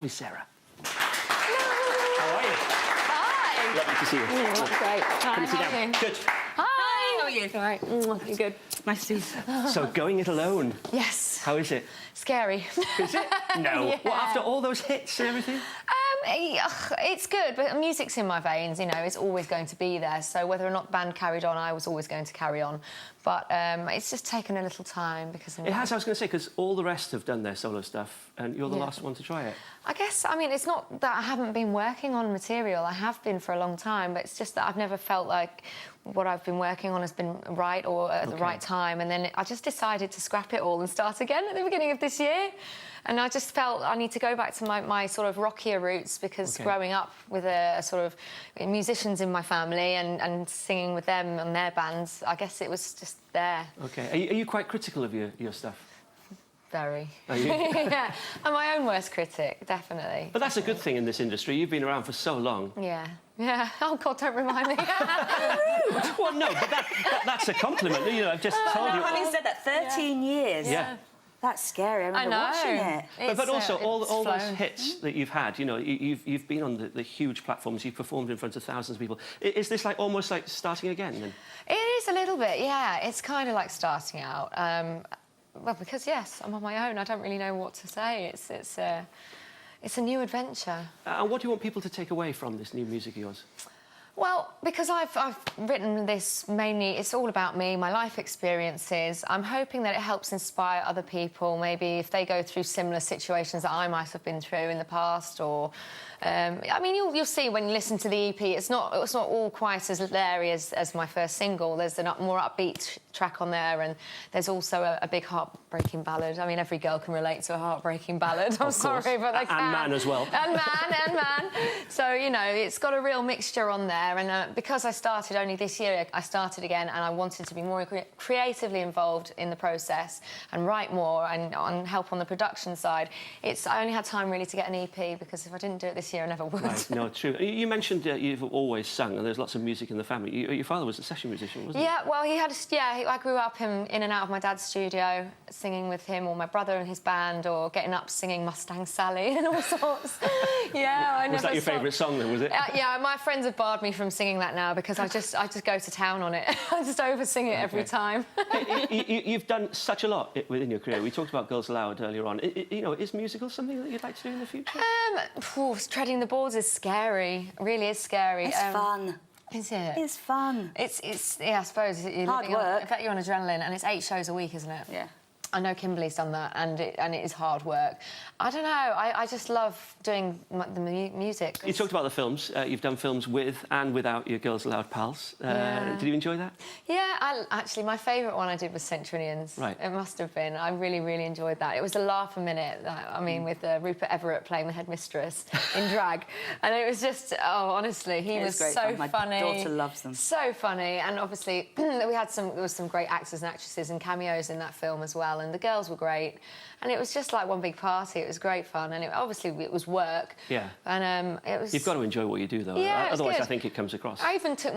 with Sarah. Hello. How are you? Hi. Lovely to see you. That's great. Hi, Come and sit how are down. you? Good. Hi. How are you? All right. You good? Nice to see you. So, going it alone. Yes. How is it? Scary. Is it? No. Yeah. What, after all those hits and everything? It's good, but music's in my veins, you know, it's always going to be there. So whether or not the band carried on, I was always going to carry on. But it's just taken a little time because... It has, I was going to say, because all the rest have done their solo stuff and you're the last one to try it. I guess, I mean, it's not that I haven't been working on material. I have been for a long time, but it's just that I've never felt like what I've been working on has been right or at the right time. And then I just decided to scrap it all and start again at the beginning of this year. And I just felt I need to go back to my sort of rockier roots because growing up with a sort of musicians in my family and singing with them and their bands, I guess it was just there. OK. Are you quite critical of your stuff? Very. Are you? Yeah. I'm my own worst critic, definitely. But that's a good thing in this industry. You've been around for so long. Yeah. Yeah. Oh, God, don't remind me. Well, no, but that's a compliment. You know, I've just told you. Having said that, 13 years. Yeah. That's scary. I remember watching it. But also, all those hits that you've had, you know, you've been on the huge platforms, you've performed in front of thousands of people. Is this like almost like starting again then? It is a little bit, yeah. It's kind of like starting out. Well, because, yes, I'm on my own. I don't really know what to say. It's a new adventure. And what do you want people to take away from this new music of yours? Well, because I've written this mainly, it's all about me, my life experiences. I'm hoping that it helps inspire other people, maybe if they go through similar situations that I might have been through in the past, or... I mean, you'll see when you listen to the EP, it's not all quite as leery as my first single. There's a more upbeat track on there, and there's also a big heartbreaking ballad. I mean, every girl can relate to a heartbreaking ballad. I'm sorry, but they can. And man as well. And man. So, you know, it's got a real mixture on there. And because I started only this year, I started again, and I wanted to be more creatively involved in the process and write more and help on the production side. I only had time really to get an EP, because if I didn't do it this year, I never would. Right, no, true. You mentioned you've always sung, and there's lots of music in the family. Your father was a session musician, wasn't he? Yeah, well, I grew up in and out of my dad's studio, singing with him, or my brother and his band, or getting up singing Mustang Sally and all sorts. Yeah, I never... Was that your favourite song then, was it? Yeah, my friends have barred me from singing that now because I just go to town on it. I just over-sing it every time. You've done such a lot within your career. We talked about Girls Aloud earlier on. You know, is musical something that you'd like to do in the future? Treading the boards is scary. It really is scary. It's fun. Is it? It's fun. It's yeah, I suppose. Hard work. In fact, you're on adrenaline, and it's 8 shows a week, isn't it? Yeah. I know Kimberly's done that, and it is hard work. I don't know. I just love doing the music. You talked about the films. You've done films with and without your Girls Aloud pals. Did you enjoy that? Yeah, actually, my favourite one I did was Centurions. Right. It must have been. I really, really enjoyed that. It was a laugh a minute. I mean, with Rupert Everett playing the headmistress in drag. And it was just, honestly, he was so funny. My daughter loves them. So funny. And obviously, there was some great actors and actresses and cameos in that film as well. And the girls were great. And it was just like one big party. It was great fun. And obviously, it was work. Yeah. And it was... You've got to enjoy what you do, though. Yeah, otherwise, I think it comes across. I even took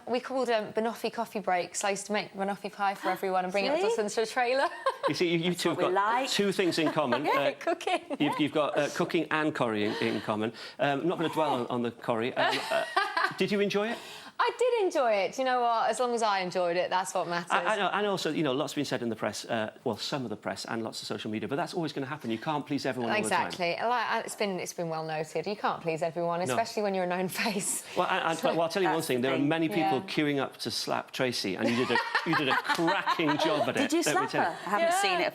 we called them Banoffee coffee breaks. I used to make banoffee pie for everyone and bring it up to the trailer. You see, you two have got two things in common. Cooking. You've got cooking and curry in common. I'm not going to dwell on the curry. Did you enjoy it? I did enjoy it. Do you know what? As long as I enjoyed it, that's what matters. I know, and also, you know, lots been said in the press, well, some of the press and lots of social media, but that's always going to happen. You can't please everyone all the time. Exactly. It's been well noted. You can't please everyone, especially when you're a known face. Well, well, I'll tell you one thing. There are many people queuing up to slap Tracy, and you did a cracking job at it. Did you slap her? I haven't seen it.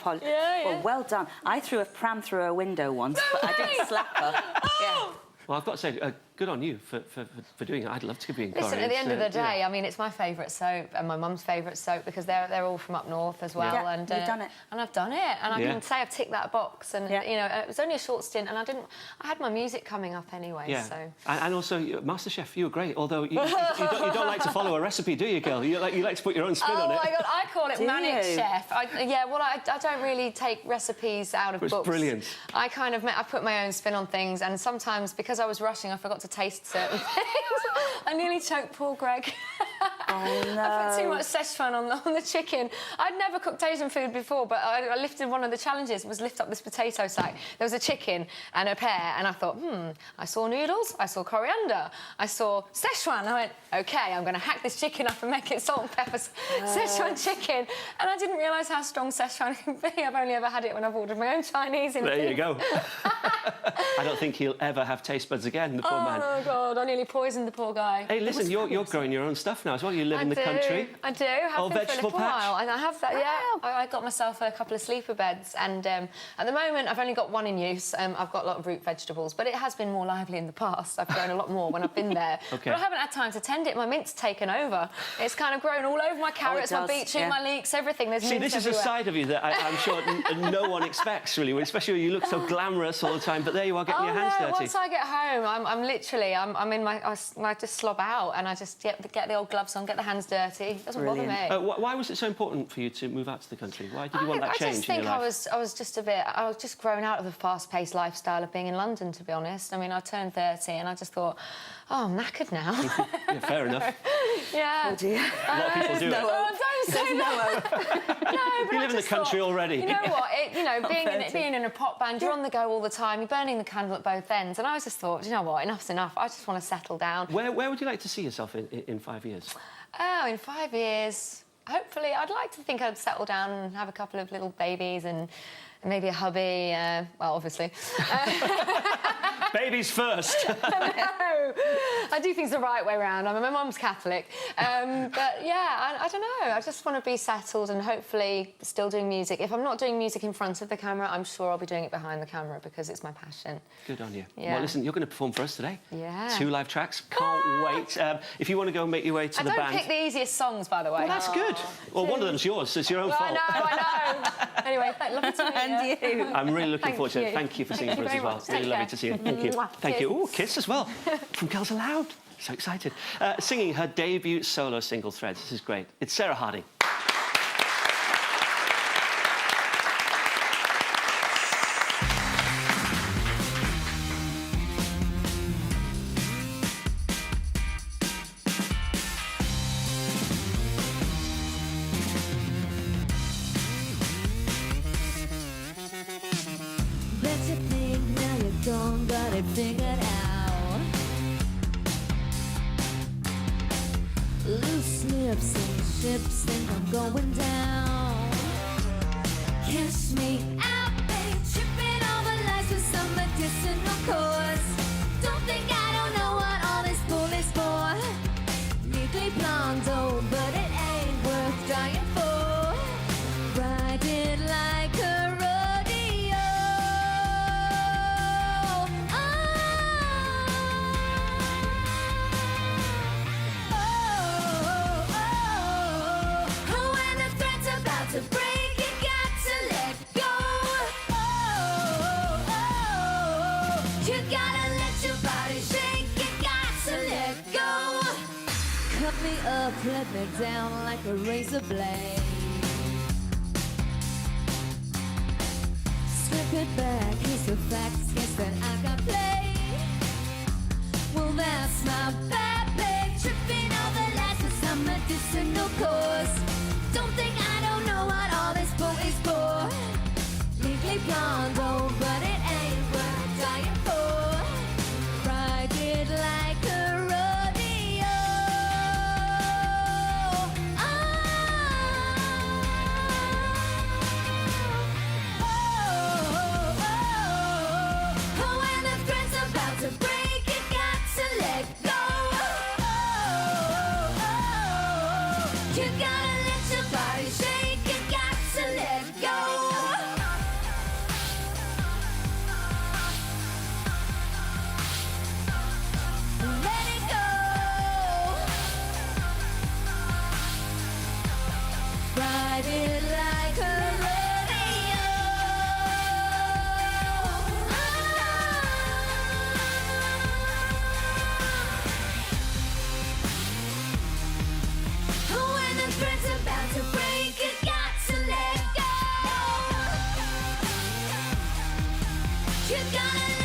Well done. I threw a pram through her window once, but I didn't slap her. Yeah. Well, I've got to say, good on you for doing it. I'd love to be in curry. Listen, at the end of the day, I mean, it's my favourite soap and my mum's favourite soap because they're all from up north as well. Yeah, and you've done it. And I've done it, and I can say I've ticked that box. And you know, it was only a short stint, and I had my music coming up anyway. Yeah. So. And also, MasterChef, you were great. Although you don't like to follow a recipe, do you, girl? You like to put your own spin on it. Oh my God, I call it Manic Chef. I don't really take recipes out of books. It's brilliant. I put my own spin on things, and sometimes because I was rushing, I forgot to taste certain things. I nearly choked poor Greg. Oh, no. I put too much Szechuan on the chicken. I'd never cooked Asian food before, but I lifted one of the challenges was lift up this potato sack. There was a chicken and a pear, and I thought, I saw noodles, I saw coriander, I saw Szechuan. I went, OK, I'm going to hack this chicken up and make it salt and pepper Szechuan chicken. And I didn't realise how strong Szechuan can be. I've only ever had it when I've ordered my own Chinese in There you go. I don't think he'll ever have taste buds again, the poor man. Oh, God, I nearly poisoned the poor guy. Hey, listen, you're growing your own stuff now as well. You live in the country. I do. Have Oh, been for a vegetable little patch. while. And I have that, yeah. I got myself a couple of sleeper beds, and at the moment I've only got one in use. I've got a lot of root vegetables, but it has been more lively in the past. I've grown a lot more when I've been there. Okay. But I haven't had time to tend it. My mint's taken over. It's kind of grown all over my carrots, my does, beetroot, yeah. my leeks, everything. There's See, mint this is a everywhere. side of you that I'm sure no one expects, really, especially when you look so glamorous all the time, but there you are getting your hands no, dirty. once I get home, I'm literally, I'm in my, I just slob out and I just get the old gloves on, get the hands dirty. It doesn't bother me. Why was it so important for you to move out to the country? Why did you want that I change just in think your life? I was just a bit... I was just growing out of the fast-paced lifestyle of being in London, to be honest. I mean, I turned 30 and I just thought, oh, I'm knackered now. Yeah, fair enough. Yeah. Oh, dear. A lot of people do it. Oh, don't say that. No, but You I live in the just country thought, already. You know what? fair Being in a pop band, you're on the go all the time, you're burning the candle at both ends. And I just thought, you know what? Enough's enough. I just want to settle down. Where would you like to see yourself in 5 years? Oh, in 5 years, hopefully, I'd like to think I'd settle down and have a couple of little babies and maybe a hubby. Well, obviously. Babies first. No, I do things the right way around. I mean, my mum's Catholic. But, yeah, I don't know. I just want to be settled and hopefully still doing music. If I'm not doing music in front of the camera, I'm sure I'll be doing it behind the camera because it's my passion. Good on you. Yeah. Well, listen, you're going to perform for us today. Yeah. 2 live tracks. Can't wait. If you want to go and make your way to I the don't band... pick the easiest songs, by the way. Well, that's good. Well, one of them's yours, so it's your own Well, fault. I know. Anyway, lovely to meet you. And you. I'm really looking Thank forward to it. you. Thank you for singing Thank for you us as very well. much. Really lovely Take to see you. Thank you. Mwah. Thank you. Cheers. Oh, kiss as well. From Girls Aloud. So excited. Singing her debut solo single, Threads. This is great. It's Sarah Harding. Bet you think now you're gone, got it figured out. Loose lips and ships think I'm going down. Kiss me out, babe, tripping over lies with some medicinal cause. Don't think I don't know what all this bull is for. Legally blonde, oh, but it ain't worth dying for. Ride it like a rodeo. Oh, when the thread's about to break, you got to let go. You gotta let your body shake, you got to let go. Cut me up, let me down like a razor blade. Strip it back, here's the facts, guess that I got played. Well, that's my bad, babe. Tripping over lies with some medicinal cause. Don't think I don't know what all this bull is for. Legally blonde, oh, but it ain't worth dying for. Ride it like a rodeo. Oh, when the thread's about to break, you got to let go. You gotta let your body shake, you got to let go. Let it go. Ride it like a rodeo. When the thread's about to break, you got to let go. You gotta